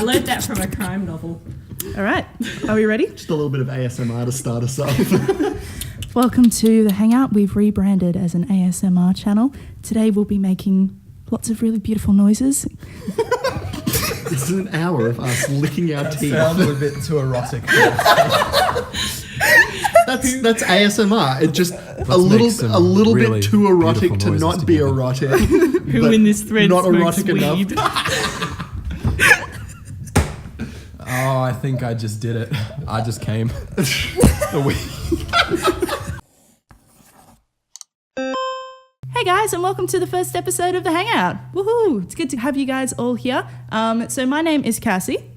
I learned that from a crime novel. All right. Are we ready? Just a little bit of ASMR to start us off. Welcome to the Hangout. We've rebranded as an ASMR channel. Today we'll be making lots of really beautiful noises. This is an hour of us licking our teeth. Sounds a bit too erotic. That's ASMR. It just a little really bit too erotic to not be together. erotic. Who in this thread not smokes erotic weed? enough. Oh, I think I just did it. I just came. The weed. Hey guys, and welcome to the first episode of the Hangout. Woohoo! It's good to have you guys all here. So my name is Cassie.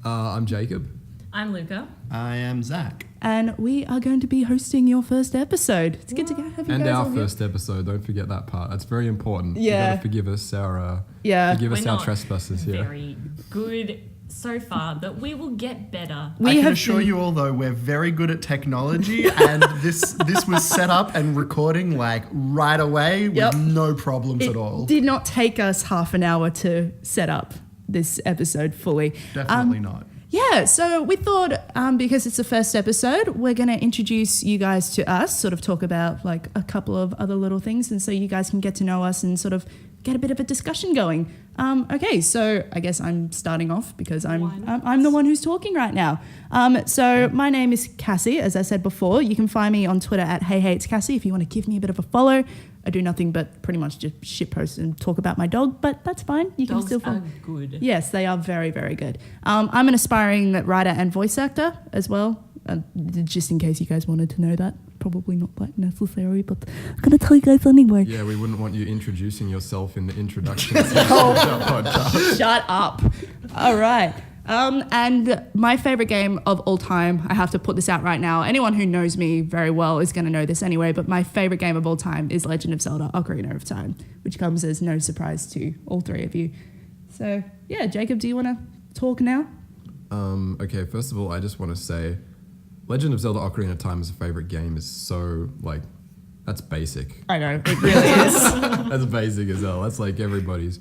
I'm Jacob. I'm Luca. I am Zach. And we are going to be hosting your first episode. It's good to have you And guys our all first episode. Don't forget that part. That's very important. Yeah. You gotta forgive us our We're not trespasses here. very good so far, but we will get better. I can assure you all, though, we're very good at technology, and this was set up and recording like right away with no problems at all. It did not take us half an hour to set up this episode fully. Definitely not. Yeah, so we thought because it's the first episode, we're going to introduce you guys to us, sort of talk about like a couple of other little things, and so you guys can get to know us and sort of get a bit of a discussion going. Okay, so I guess I'm starting off because I'm the one who's talking right now. So my name is Cassie, as I said before. You can find me on Twitter at HeyHeyIt'sCassie if you want to give me a bit of a follow. I do nothing but pretty much just shitpost and talk about my dog, but that's fine. You can still follow. Dogs are good. Yes, they are very, very good. I'm an aspiring writer and voice actor as well, just in case you guys wanted to know that. Probably not that necessary, but I'm going to tell you guys anyway. Yeah, we wouldn't want you introducing yourself in the introduction section of our podcast. Shut up. All right. And my favorite game of all time, I have to put this out right now. Anyone who knows me very well is going to know this anyway, but my favorite game of all time is Legend of Zelda Ocarina of Time, which comes as no surprise to all three of you. So, yeah, Jacob, do you want to talk now? Okay, first of all, I just want to say Legend of Zelda Ocarina of Time as a favorite game is so, like, that's basic. I know, it really is. That's basic as hell. That's like everybody's.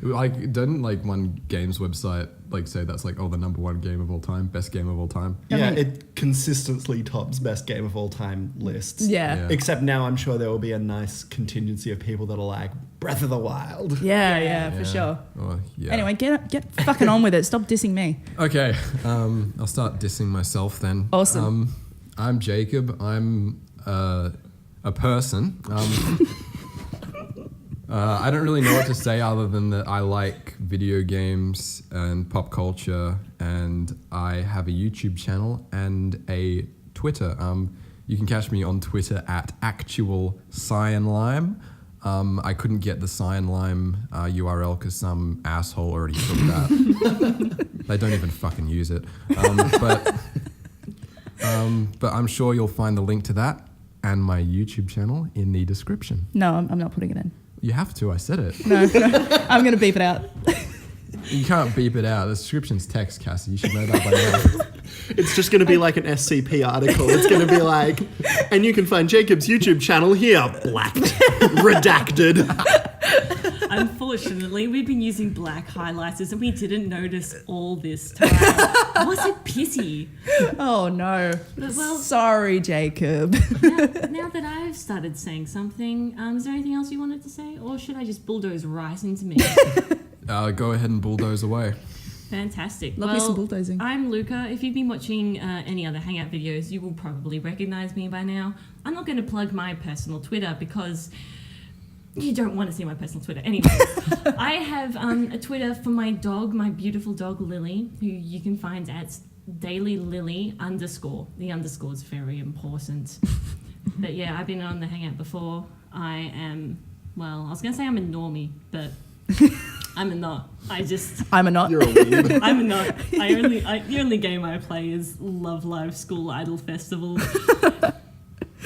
Like, didn't like one games website like say that's like, oh, the number one game of all time, best game of all time? Yeah, it consistently tops best game of all time lists. Yeah. Except now I'm sure there will be a nice contingency of people that are like, Breath of the Wild. Yeah, for sure. Oh, yeah. Anyway, get fucking on with it. Stop dissing me. Okay, I'll start dissing myself then. Awesome. I'm Jacob. I'm a person. I don't really know what to say other than that I like video games and pop culture, and I have a YouTube channel and a Twitter. You can catch me on Twitter at actualcyanlime. I couldn't get the cyanlime URL because some asshole already took that. They don't even fucking use it. But I'm sure you'll find the link to that and my YouTube channel in the description. No, I'm not putting it in. You have to, I said it. No, I'm going to beep it out. You can't beep it out. The description's text, Cassie. You should know that by now. It's just going to be like an SCP article. It's going to be like, and you can find Jacob's YouTube channel here, blacked, redacted. Unfortunately, we've been using black highlighters and we didn't notice all this time. Was it pity? Oh, no. But, well, sorry, Jacob. now that I've started saying something, is there anything else you wanted to say? Or should I just bulldoze right into me? Go ahead and bulldoze away. Fantastic. Love me some bulldozing. I'm Luca. If you've been watching any other Hangout videos, you will probably recognize me by now. I'm not going to plug my personal Twitter because you don't want to see my personal Twitter. Anyways, I have a Twitter for my dog, my beautiful dog Lily, who you can find at dailylily_. The underscore is very important. But yeah, I've been on the Hangout before. I was going to say I'm a normie, but I'm a not. I'm a not. You're a weeb. I'm a not. The only game I play is Love Live School Idol Festival.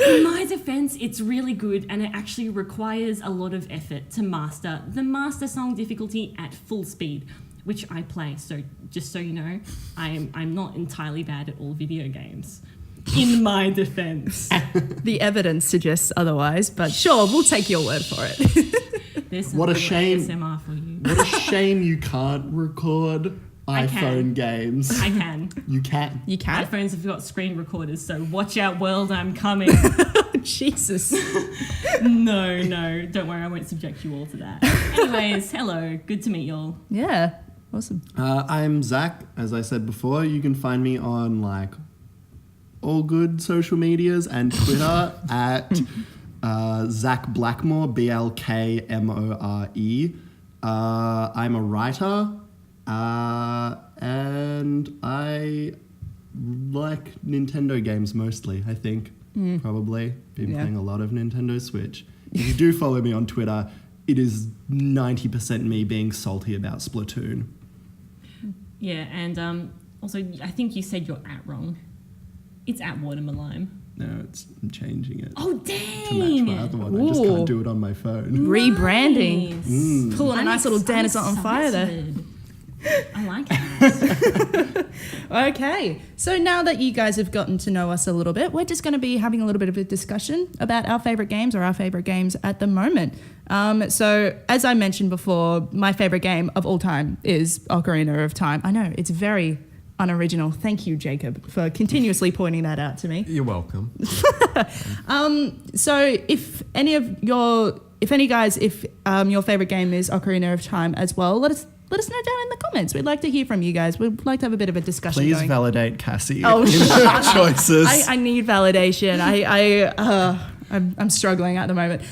In my defense, it's really good and it actually requires a lot of effort to master the master song difficulty at full speed, which I play. So just so you know, I'm not entirely bad at all video games. In my defense. The evidence suggests otherwise, but sure, we'll take your word for it. There's What a some shame. ASMR for you. What a shame you can't record I can. iPhone games. I can. You can. You My can? phones have got screen recorders, so watch out, world, I'm coming. Jesus. No, don't worry, I won't subject you all to that. Anyways, hello, good to meet y'all. Yeah. Awesome. I'm Zach. As I said before, you can find me on like all good social medias and Twitter at Zach Blackmore, Blkmore. I'm a writer, and I like Nintendo games mostly, I think. Probably. Been playing a lot of Nintendo Switch. If you do follow me on Twitter, it is 90% me being salty about Splatoon. Yeah, and also, I think you said your at wrong. It's at Watermelime. No, I'm changing it Oh, to match dang! my other one. I just can't do it on my phone. Rebranding. Nice. Pulling a nice little dance on fire there. excited. I like it. Okay, so now that you guys have gotten to know us a little bit, we're just going to be having a little bit of a discussion about our favourite games or our favourite games at the moment. So, as I mentioned before, my favourite game of all time is Ocarina of Time. I know, it's very unoriginal. Thank you, Jacob, for continuously pointing that out to me. You're welcome. So, if your favourite game is Ocarina of Time as well, let us know down in the comments. We'd like to hear from you guys. We'd like to have a bit of a discussion. Please going. validate Cassie Oh, in her choices. I need validation. I'm struggling at the moment.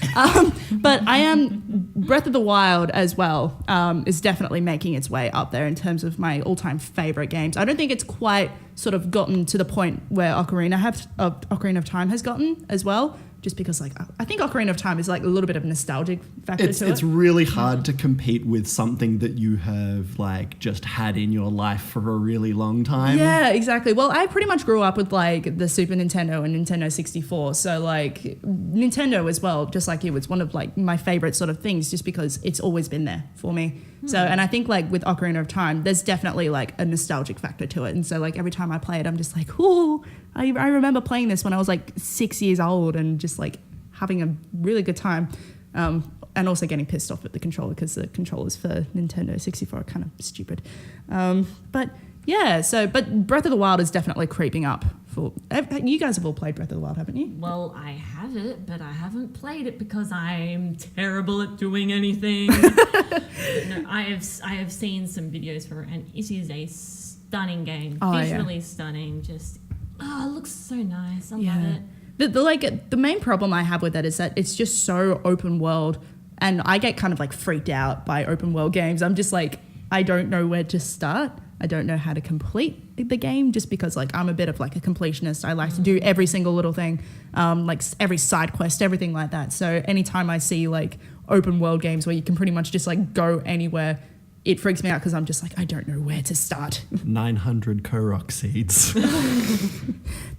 But I am Breath of the Wild as well is definitely making its way up there in terms of my all-time favorite games. I don't think it's quite sort of gotten to the point where Ocarina of Time has gotten as well. Just because, like, I think Ocarina of Time is like a little bit of a nostalgic factor to it. It's really hard to compete with something that you have like just had in your life for a really long time. Yeah, exactly. Well, I pretty much grew up with like the Super Nintendo and Nintendo 64. So like Nintendo as well, just like you, it's one of like my favorite sort of things just because it's always been there for me. So, and I think like with Ocarina of Time, there's definitely like a nostalgic factor to it. And so like every time I play it, I'm just like, ooh, I remember playing this when I was like 6 years old and just like having a really good time. And also getting pissed off at the controller because the controllers for Nintendo 64 are kind of stupid. But yeah, but Breath of the Wild is definitely creeping up. You guys have all played Breath of the Wild, haven't you? Well, I have it, but I haven't played it because I'm terrible at doing anything. No, I have seen some videos for it, and it is a stunning game. Oh, Visually stunning. Just, it looks so nice. I love it. The main problem I have with that is that it's just so open world, and I get kind of like freaked out by open world games. I'm just like, I don't know where to start. I don't know how to complete the game just because like I'm a bit of like a completionist. I like to do every single little thing, like every side quest, everything like that. So anytime I see like open world games where you can pretty much just like go anywhere, it freaks me out because I'm just like, I don't know where to start. 900 Korok seeds.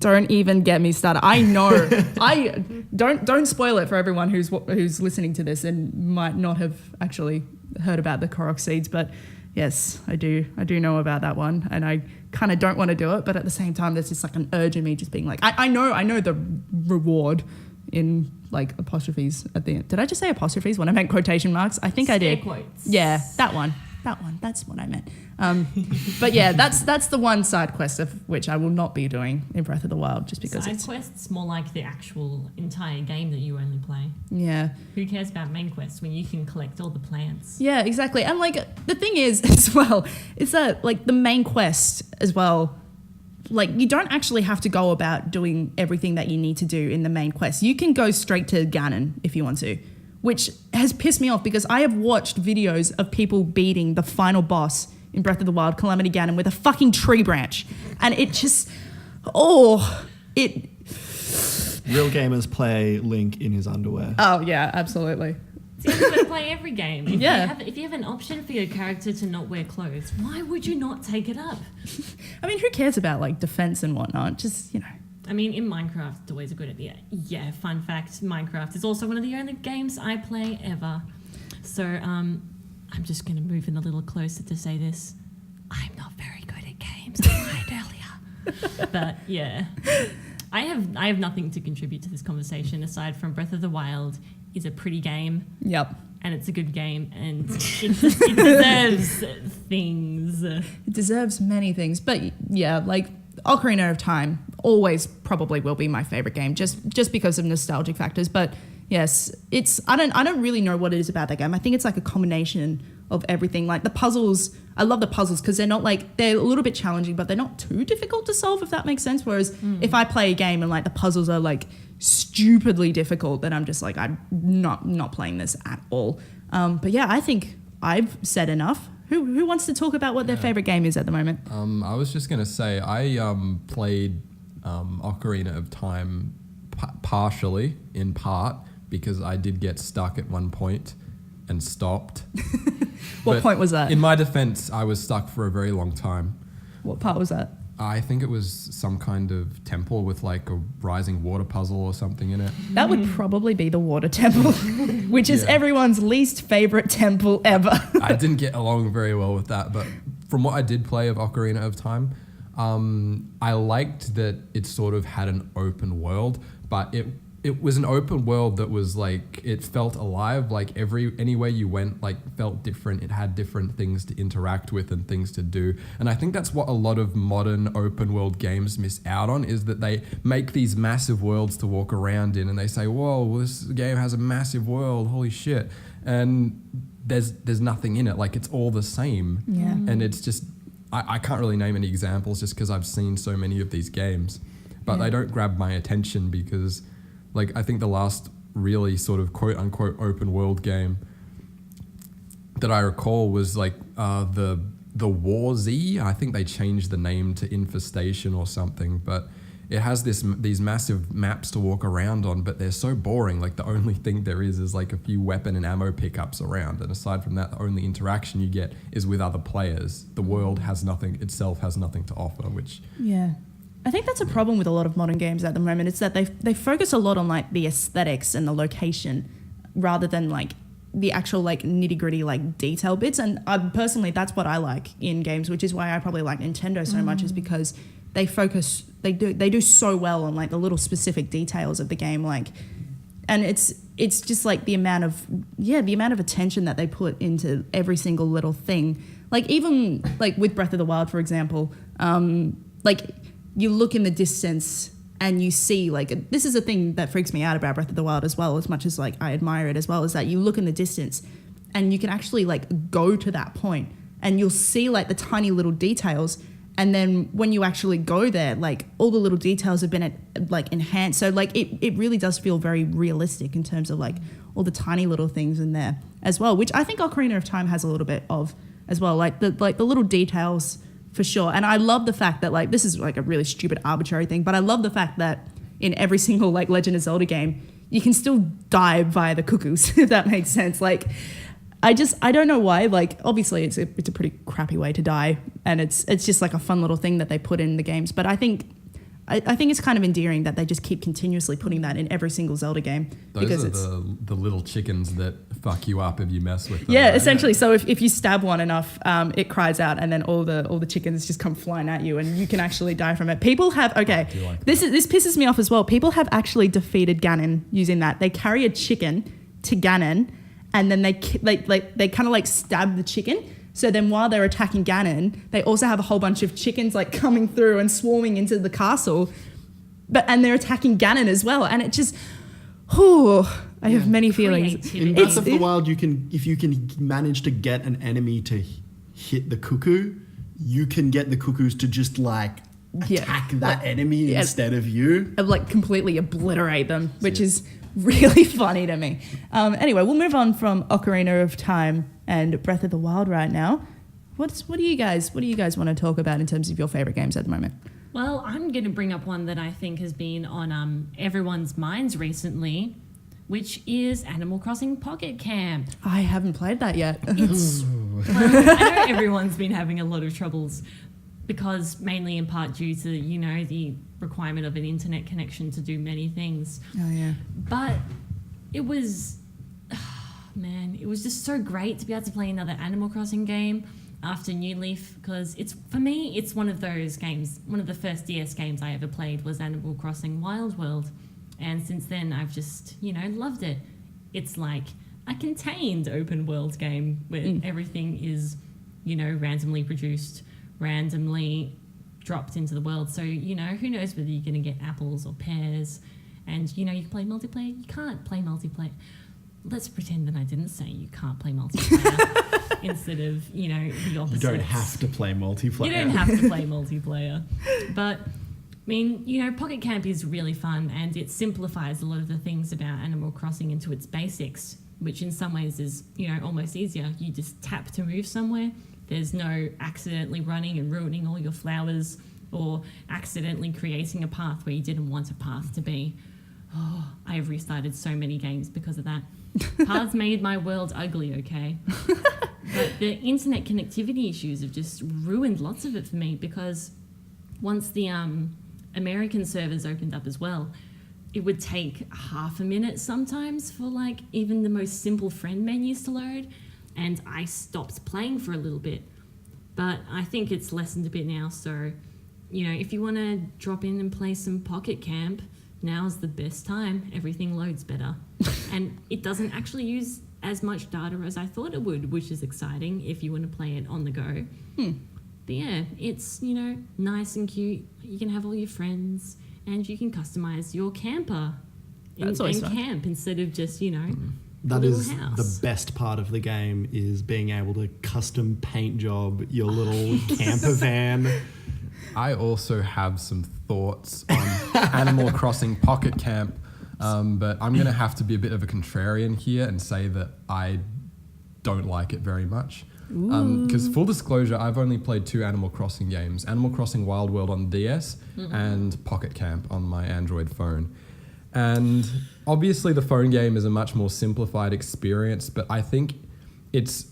Don't even get me started. I know. I don't spoil it for everyone who's listening to this and might not have actually heard about the Korok seeds, but yes, I do know about that one, and I kind of don't want to do it, but at the same time, there's just like an urge in me just being like, I know the reward in like apostrophes at the end. Did I just say apostrophes when I meant quotation marks? I think I did. Quotes. Yeah, that one. That's what I meant. But yeah, that's the one side quest of which I will not be doing in Breath of the Wild just because side quests more like the actual entire game that you only play. Yeah. Who cares about main quests when you can collect all the plants? Yeah, exactly. And like the thing is as well, is that like the main quest as well, like you don't actually have to go about doing everything that you need to do in the main quest. You can go straight to Ganon if you want to, which has pissed me off because I have watched videos of people beating the final boss in Breath of the Wild, Calamity Ganon, with a fucking tree branch. And it just, Real gamers play Link in his underwear. Oh, yeah, absolutely. So you have to play every game. If you have an option for your character to not wear clothes, why would you not take it up? I mean, who cares about like defense and whatnot? Just, I mean, in Minecraft, it's always a good idea. Yeah, fun fact, Minecraft is also one of the only games I play ever. So, I'm just going to move in a little closer to say this. I'm not very good at games, I lied earlier. But yeah, I have nothing to contribute to this conversation aside from Breath of the Wild is a pretty game. Yep. and it's a good game, and it deserves things. It deserves many things, but yeah, like Ocarina of Time always probably will be my favorite game, just because of nostalgic factors. But yes, I don't really know what it is about that game. I think it's like a combination of everything. Like the puzzles, I love the puzzles because they're a little bit challenging, but they're not too difficult to solve, if that makes sense. Whereas if I play a game and like the puzzles are like stupidly difficult, then I'm just like, I'm not playing this at all. But yeah, I think I've said enough. Who wants to talk about what their favorite game is at the moment? I was just gonna say I played Ocarina of Time partially, in part, because I did get stuck at one point and stopped. What point was that? In my defense, I was stuck for a very long time. What part was that? I think it was some kind of temple with like a rising water puzzle or something in it. That would probably be the water temple, which is everyone's least favorite temple ever. I didn't get along very well with that, but from what I did play of Ocarina of Time, I liked that it sort of had an open world, but it was an open world that was like, it felt alive. Like anywhere you went, like felt different. It had different things to interact with and things to do. And I think that's what a lot of modern open world games miss out on, is that they make these massive worlds to walk around in and they say, whoa, this game has a massive world, holy shit. And there's nothing in it. Like it's all the same. Yeah. And it's just, I can't really name any examples just because I've seen so many of these games, but they don't grab my attention because, like, I think the last really sort of quote unquote open world game that I recall was like the War Z. I think they changed the name to Infestation or something, but it has these massive maps to walk around on, but they're so boring. Like the only thing there is like a few weapon and ammo pickups around, and aside from that, the only interaction you get is with other players. The world has nothing to offer, which I think that's a problem with a lot of modern games at the moment. It's that they focus a lot on like the aesthetics and the location rather than like the actual like nitty gritty like detail bits. And personally, that's what I like in games, which is why I probably like Nintendo so much, is because they do so well on like the little specific details of the game. Like, and it's just like the amount of attention that they put into every single little thing. Like even like with Breath of the Wild, for example, like you look in the distance and you see, like, this is a thing that freaks me out about Breath of the Wild as well, as much as like I admire it as well, is that you look in the distance and you can actually like go to that point and you'll see like the tiny little details. And then when you actually go there, like all the little details have been like enhanced. So like it really does feel very realistic in terms of like all the tiny little things in there as well, which I think Ocarina of Time has a little bit of as well, like the little details for sure. And I love the fact that, like, this is like a really stupid arbitrary thing, but I love the fact that in every single like Legend of Zelda game, you can still die via the cuckoos, if that makes sense. Like, I don't know why. Like, obviously it's a pretty crappy way to die, and it's just like a fun little thing that they put in the games. But I think it's kind of endearing that they just keep continuously putting that in every single Zelda game. Those are the little chickens that fuck you up if you mess with them. Yeah, right? essentially. So if you stab one enough, it cries out, and then all the chickens just come flying at you, and you can actually die from it. People have this pisses me off as well. People have actually defeated Ganon using that. They carry a chicken to Ganon, and then they kind of like stab the chicken. So then while they're attacking Ganon, they also have a whole bunch of chickens like coming through and swarming into the castle, and they're attacking Ganon as well. And it just, I have many feelings. In Breath of the Wild, if you can manage to get an enemy to hit the cuckoo, you can get the cuckoos to just like attack that enemy instead of you. Like completely obliterate them, which is really funny to me. Anyway, we'll move on from Ocarina of Time and Breath of the Wild right now. What do you guys want to talk about in terms of your favorite games at the moment? Well, I'm going to bring up one that I think has been on everyone's minds recently, which is Animal Crossing Pocket Camp. I haven't played that yet. I know everyone's been having a lot of troubles because mainly in part due to, the requirement of an internet connection to do many things. Oh, yeah. But it was, it was just so great to be able to play another Animal Crossing game after New Leaf, because for me, it's one of those games. One of the first DS games I ever played was Animal Crossing Wild World. And since then, I've just, loved it. It's like a contained open world game where everything is, randomly produced, randomly dropped into the world. So, who knows whether you're going to get apples or pears. And, you can play multiplayer. You can't play multiplayer. Let's pretend that I didn't say you can't play multiplayer instead of, the opposite. You don't have to play multiplayer. You don't have to play multiplayer. But, Pocket Camp is really fun, and it simplifies a lot of the things about Animal Crossing into its basics, which in some ways is, almost easier. You just tap to move somewhere. There's no accidentally running and ruining all your flowers or accidentally creating a path where you didn't want a path to be. Oh, I have restarted so many games because of that. Paths made my world ugly, okay? But the internet connectivity issues have just ruined lots of it for me, because once the American servers opened up as well, it would take half a minute sometimes for even the most simple friend menus to load, and I stopped playing for a little bit. But I think it's lessened a bit now, so if you want to drop in and play some Pocket Camp, now's the best time. Everything loads better. And it doesn't actually use as much data as I thought it would, which is exciting if you want to play it on the go. But yeah, it's, nice and cute. You can have all your friends and you can customize your camper and camp instead of just, That is house. the best part of the game, is being able to custom paint job your little camper van. I also have some thoughts on Animal Crossing Pocket Camp, but I'm going to have to be a bit of a contrarian here and say that I don't like it very much. Because full disclosure, I've only played 2 Animal Crossing games, Animal Crossing Wild World on DS and Pocket Camp on my Android phone. And obviously the phone game is a much more simplified experience, but I think it's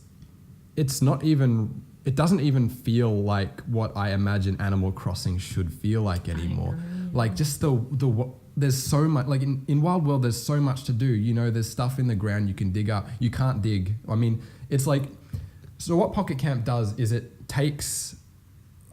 not even... It doesn't even feel like what I imagine Animal Crossing should feel like anymore. Like just there's so much, like in Wild World, there's so much to do. There's stuff in the ground you can dig up. You can't dig. I mean, it's like, so what Pocket Camp does is it takes,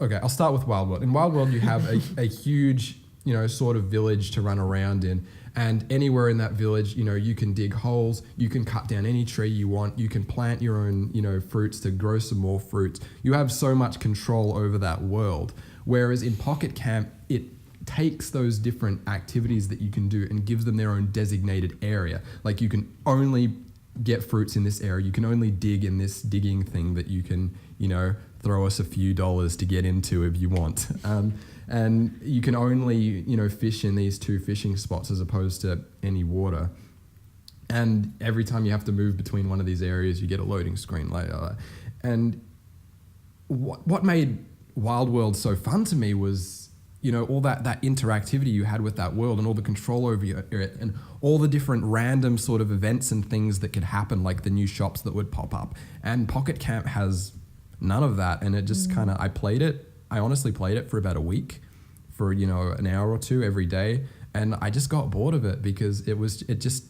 okay, I'll start with Wild World. In Wild World, you have a huge, sort of village to run around in. And anywhere in that village, you can dig holes, you can cut down any tree you want, you can plant your own, fruits to grow some more fruits. You have so much control over that world. Whereas in Pocket Camp, it takes those different activities that you can do and gives them their own designated area. Like you can only get fruits in this area, you can only dig in this digging thing that you can, throw us a few dollars to get into if you want. And you can only, fish in these 2 fishing spots as opposed to any water. And every time you have to move between one of these areas, you get a loading screen later. And what made Wild World so fun to me was, all that interactivity you had with that world and all the control over it and all the different random sort of events and things that could happen, like the new shops that would pop up. And Pocket Camp has none of that. And it just I honestly played it for about a week for, an hour or 2 every day. And I just got bored of it because it just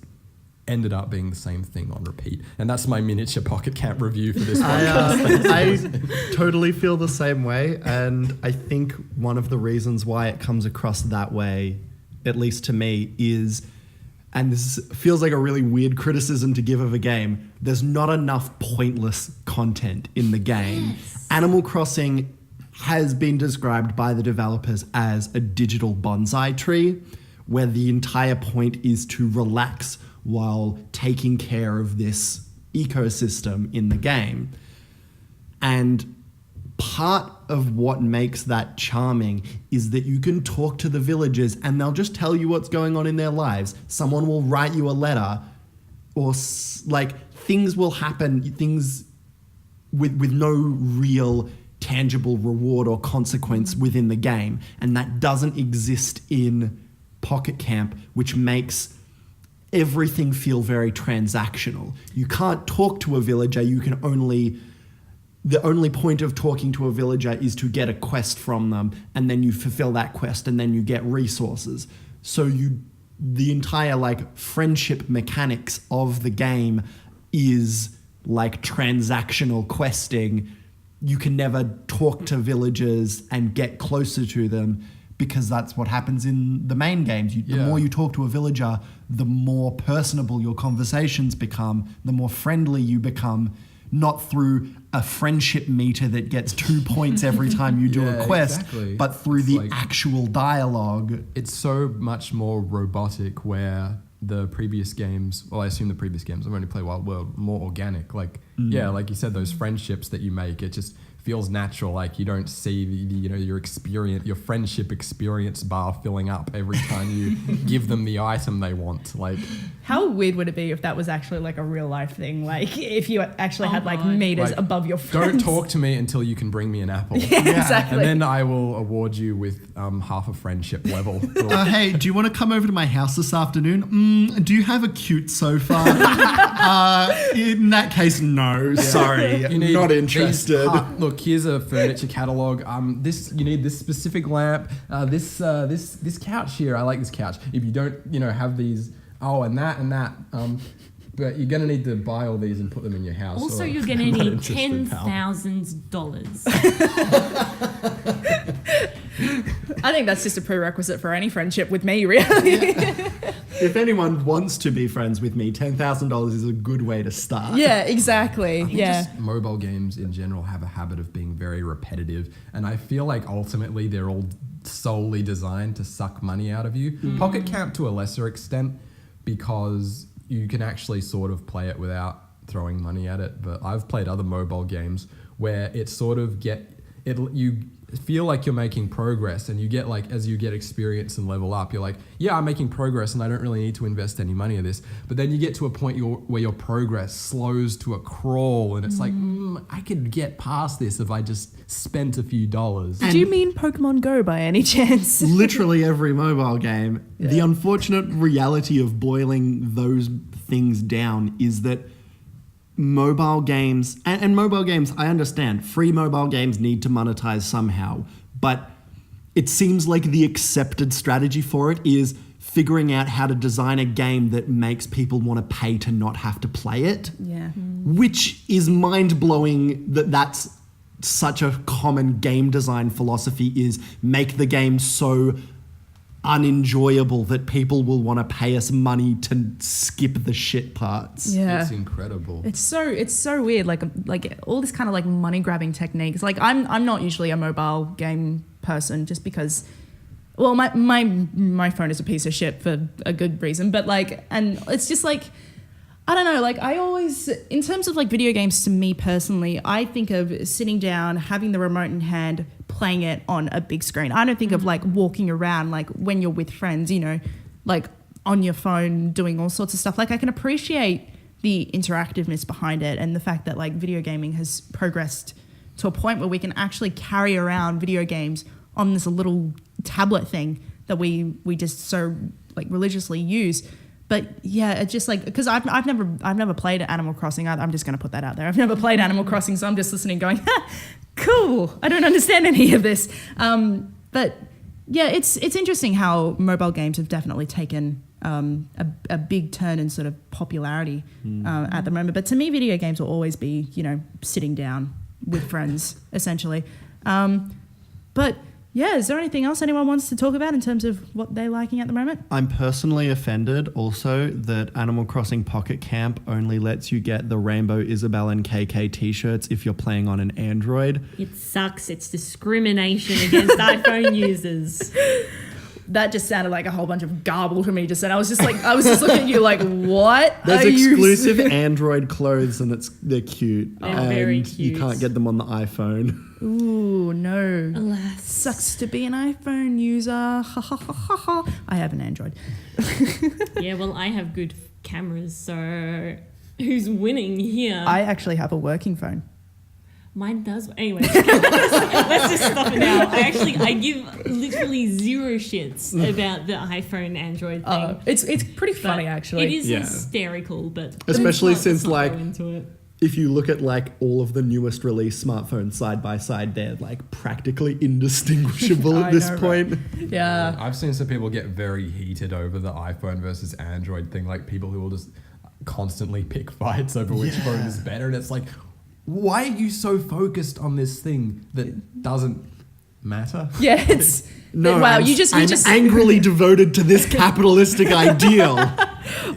ended up being the same thing on repeat. And that's my miniature Pocket Camp review for this podcast. I totally feel the same way. And I think one of the reasons why it comes across that way, at least to me, is, and this feels like a really weird criticism to give of a game, there's not enough pointless content in the game. Yes. Animal Crossing has been described by the developers as a digital bonsai tree, where the entire point is to relax while taking care of this ecosystem in the game. And part of what makes that charming is that you can talk to the villagers and they'll just tell you what's going on in their lives. Someone will write you a letter, or things will happen, things with no real tangible reward or consequence within the game. And that doesn't exist in Pocket Camp, which makes everything feel very transactional. You can't talk to a villager. The only point of talking to a villager is to get a quest from them, and then you fulfill that quest, and then you get resources. So the entire friendship mechanics of the game is transactional questing. You can never talk to villagers and get closer to them because that's what happens in the main games. The Yeah. more you talk to a villager, the more personable your conversations become, the more friendly you become, not through a friendship meter that gets 2 points every time you do Yeah, a quest, exactly. but through It's the like- actual dialogue. It's so much more robotic where the previous games, well, I assume the previous games, I've only played Wild World, more organic. Like, yeah, like you said, those friendships that you make, it just feels natural. Like you don't see your friendship experience bar filling up every time you give them the item they want. Like, How weird would it be if that was actually like a real life thing? Like if you actually had like God. meters Like, above your friends. don't talk to me until you can bring me an apple. Yeah, exactly. And then I will award you with half a friendship level. Hey, do you want to come over to my house this afternoon? Do you have a cute sofa? In that case, no. Sorry, You need not these interested. look, here's a furniture catalog. You need this specific lamp. This couch here. I like this couch. If you don't, have these. Oh, and that. But you're gonna need to buy all these and put them in your house. Also, or- you're going to I'm not need interested, pal. $10,000. I think that's just a prerequisite for any friendship with me, really. If anyone wants to be friends with me, $10,000 is a good way to start. Yeah, exactly. I think Yeah. just mobile games in general have a habit of being very repetitive, and I feel like ultimately they're all solely designed to suck money out of you. Pocket Camp to a lesser extent, because you can actually sort of play it without throwing money at it. But I've played other mobile games where it sort of you feel like you're making progress, and you get like, as you get experience and level up, you're like, yeah, I'm making progress and I don't really need to invest any money in this. But then you get to a point where your progress slows to a crawl, and it's like, I could get past this if I just spent a few dollars. Do you mean Pokemon Go by any chance? Literally every mobile game. Yeah. The unfortunate reality of boiling those things down is that mobile games, and mobile games, I understand, free mobile games need to monetize somehow, but it seems like the accepted strategy for it is figuring out how to design a game that makes people want to pay to not have to play it, Yeah. which is mind-blowing that that's such a common game design philosophy, is make the game so unenjoyable that people will want to pay us money to skip the shit parts. Yeah. It's incredible. It's so weird. Like all this kind of like money grabbing techniques. Like I'm not usually a mobile game person, just because, well, my phone is a piece of shit for a good reason. But like, and it's just like, I don't know. Like I always, in terms of like video games, to me personally, I think of sitting down, having the remote in hand, playing it on a big screen. I don't think of like walking around like when you're with friends, like on your phone doing all sorts of stuff. Like I can appreciate the interactiveness behind it, and the fact that like video gaming has progressed to a point where we can actually carry around video games on this little tablet thing that we just so like religiously use. But yeah, it's just like, because I've never played Animal Crossing. I'm just going to put that out there. I've never played Animal Crossing, so I'm just listening going, cool, I don't understand any of this. But yeah, it's interesting how mobile games have definitely taken a big turn in sort of popularity at the moment. But to me, video games will always be, sitting down with friends, essentially. But yeah, is there anything else anyone wants to talk about in terms of what they're liking at the moment? I'm personally offended also that Animal Crossing Pocket Camp only lets you get the Rainbow Isabelle and KK t-shirts if you're playing on an Android. It sucks. It's discrimination against iPhone users. That just sounded like a whole bunch of garble to me just then. I was just looking at you like, what? There's are you exclusive Android clothes and they're cute. They're and very you cute. can't get them on the iPhone. Ooh, no. Alas. Sucks to be an iPhone user. Ha ha ha ha ha. I have an Android. Yeah, well, I have good cameras, so who's winning here? I actually have a working phone. Mine does. Anyway, let's just stop it now. I give literally zero shits about the iPhone Android thing. It's pretty funny, But actually. It is Yeah. hysterical, but Especially let's since, not like, go into it. If you look at like all of the newest release smartphones side by side, they're like practically indistinguishable I at this know, right? point. Yeah. I've seen some people get very heated over the iPhone versus Android thing, like people who will just constantly pick fights over which phone is better, and it's like, why are you so focused on this thing that doesn't matter? Yeah, it's No, wow. I'm, You just angrily devoted to this capitalistic ideal.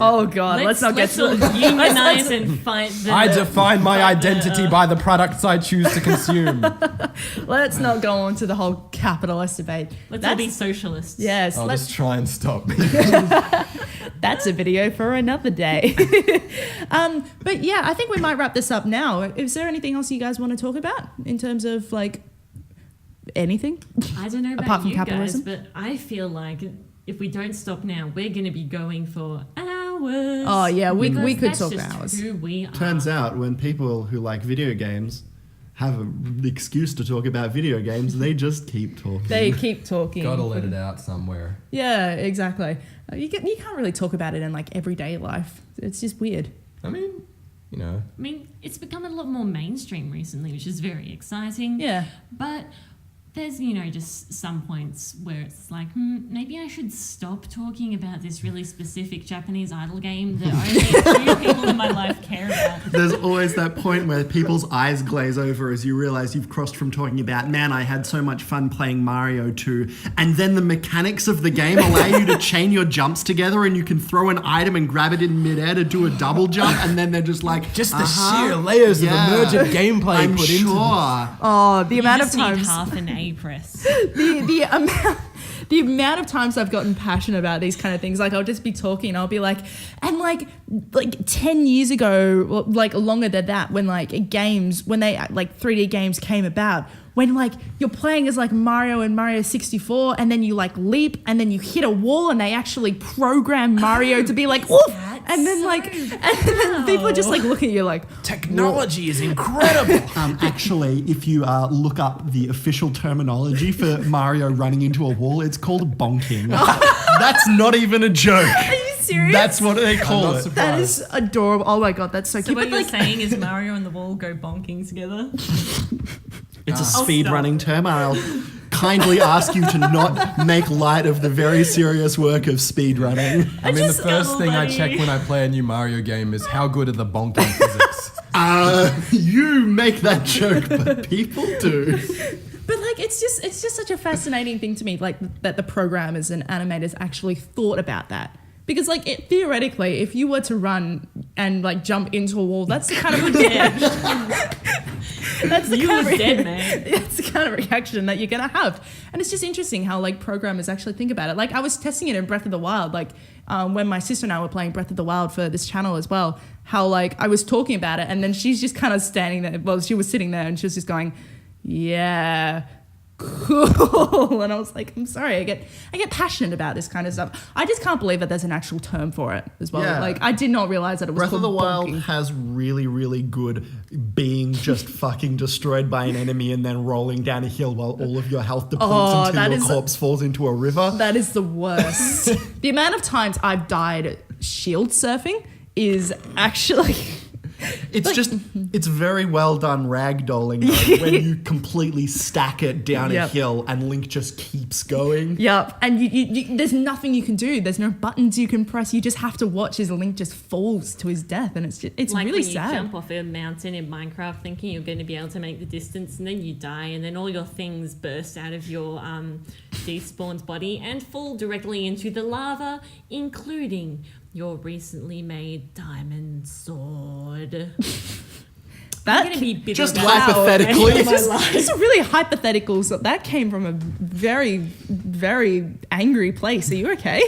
Oh God, let's not get all to unionize and fight. I define my identity by the products I choose to consume. let's not go on to the whole capitalist debate. Let's all be socialists. Yes, I'll let's just try and stop. That's a video for another day. But yeah, I think we might wrap this up now. Is there anything else you guys want to talk about in terms of like anything? I don't know about Apart from you capitalism? guys, but I feel like if we don't stop now, we're going to be going for hours. Oh yeah, we Because could that's talk just hours. Who we are. Turns out when people who like video games have an excuse to talk about video games, they just keep talking. They keep talking. Gotta let it out somewhere. Yeah, exactly. You can't really talk about it in like everyday life. It's just weird. I mean, you know. I mean, it's become a lot more mainstream recently, which is very exciting. Yeah. But there's, just some points where it's like, maybe I should stop talking about this really specific Japanese idol game that only 2 people in my life care about. There's always that point where people's eyes glaze over as you realize you've crossed from talking about, man, I had so much fun playing Mario 2, and then the mechanics of the game allow you to chain your jumps together and you can throw an item and grab it in midair to do a double jump, and then they're just like, Just the sheer layers of emergent gameplay I'm put sure. into Oh, the You amount of just need times. half an A press. The amount of times I've gotten passionate about these kind of things, like I'll just be talking, I'll be like, and like 10 years ago, or like longer than that, when like games, when they like 3D games came about, when like you're playing as like Mario and Mario 64, and then you like leap, and then you hit a wall, and they actually program Mario to be like, oof, and then like, and then people are just like looking at you like, technology is incredible. Actually, if you look up the official terminology for Mario running into a wall, it's called bonking. That's not even a joke. are you serious? That's what they I'm call not it. surprised. That is adorable. Oh my God, that's so So cute. what But, you're like, saying is Mario and the wall go bonking together? It's a I'll speed stop. running term. I'll kindly ask you to not make light of the very serious work of speed running. I mean, the just first thing I buddy. check when I play a new Mario game is how good are the bonking physics. You make that joke, but people do. But like it's just such a fascinating thing to me, like that the programmers and animators actually thought about that. Because like theoretically, if you were to run and like jump into a wall, that's the kind of that's the You kind was of dead, man. That's the kind of reaction that you're gonna have. And it's just interesting how like programmers actually think about it. Like I was testing it in Breath of the Wild, like when my sister and I were playing Breath of the Wild for this channel as well, how like I was talking about it and then she's just kind of standing there. Well, she was sitting there and she was just going, yeah, cool. And I was like, I'm sorry, I get passionate about this kind of stuff. I just can't believe that there's an actual term for it as well. Yeah. Like I did not realize that it was Breath of called the Wild bonking. has really, really good being just fucking destroyed by an enemy and then rolling down a hill while all of your health depletes that until your is- corpse falls into a river. That is the worst. The amount of times I've died shield surfing is actually It's just, it's very well done ragdolling though, when you completely stack it down a Yep. hill and Link just keeps going. Yep, and you, there's nothing you can do. There's no buttons you can press. You just have to watch as Link just falls to his death, and it's Like really when you sad. jump off a mountain in Minecraft thinking you're going to be able to make the distance and then you die and then all your things burst out of your despawned body and fall directly into the lava, including your recently made diamond sword. I'm going to be bitter Just about that hypothetically. for the rest of my life. These are really hypotheticals. That came from a very, very angry place. Are you okay?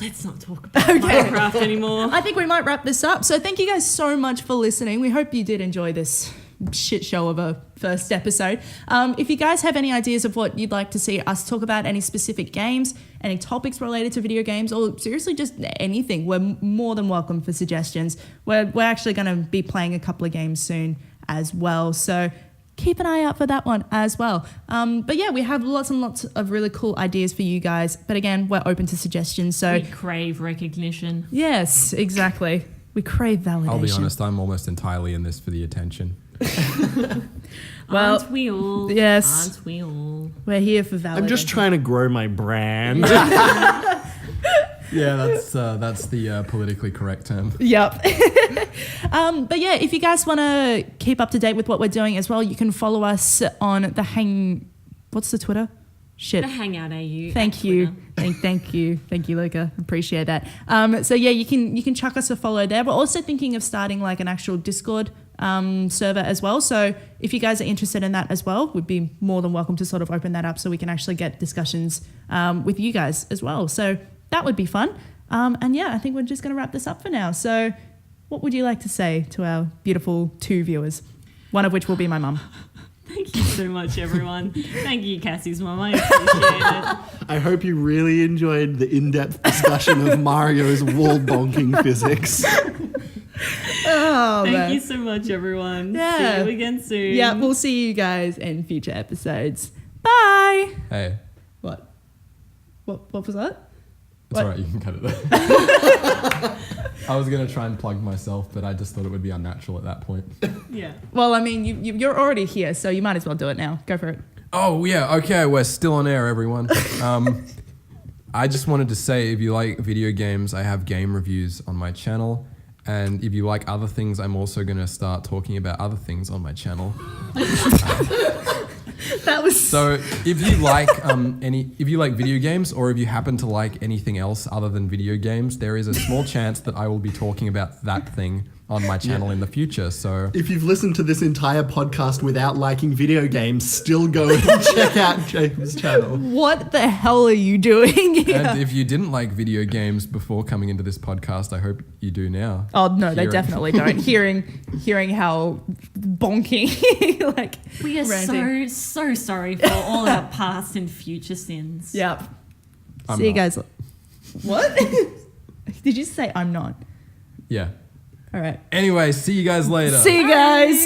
Let's not talk about Minecraft anymore. I think we might wrap this up. So thank you guys so much for listening. We hope you did enjoy this shit show of a first episode. If you guys have any ideas of what you'd like to see us talk about, any specific games, any topics related to video games, or seriously just anything, we're more than welcome for suggestions. We're actually going to be playing a couple of games soon as well. So keep an eye out for that one as well. But yeah, we have lots and lots of really cool ideas for you guys. But again, we're open to suggestions. So We crave recognition. yes, exactly. We crave validation. I'll be honest, I'm almost entirely in this for the attention. Well, Aren't we all? yes. Aren't we all? We're here for validation. I'm just trying to grow my brand. Yeah, that's the politically correct term. Yep. But yeah, if you guys want to keep up to date with what we're doing as well, you can follow us on the what's the Twitter? Shit. The Hangout AU. Thank you. Thank you, Luca. Appreciate that. So yeah, you can chuck us a follow there. We're also thinking of starting like an actual Discord server as well. So if you guys are interested in that as well, we'd be more than welcome to sort of open that up so we can actually get discussions with you guys as well. So that would be fun. And yeah, I think we're just going to wrap this up for now. So what would you like to say to our beautiful 2 viewers, one of which will be my mum? Thank you so much, everyone. Thank you, Cassie's mum. I appreciate it. I hope you really enjoyed the in-depth discussion of Mario's wall bonking physics. Oh, Thank you so much, everyone. Yeah. See you again soon. Yeah, we'll see you guys in future episodes. Bye. Hey, What was that? it's What? alright, you can cut it there. I was going to try and plug myself, but I just thought it would be unnatural at that point. Yeah. Well, I mean, you're already here, so you might as well do it now. Go for it. Oh, yeah, okay, we're still on air, everyone. I just wanted to say, if you like video games, I have game reviews on my channel. And if you like other things, I'm also going to start talking about other things on my channel. That was So if you like if you like video games, or if you happen to like anything else other than video games, there is a small chance that I will be talking about that thing on my channel in the future. So If you've listened to this entire podcast without liking video games, still go and check out Jacob's channel. What the hell are you doing here? and if you didn't like video games before coming into this podcast, I hope you do now. Oh no, they Hearing- definitely don't. Hearing how bonking like We are ranting. so sorry for all our past and future sins. Yep. I'm See you not. guys. What? Did you say I'm not? Yeah. All right. Anyway, see you guys later. See you guys.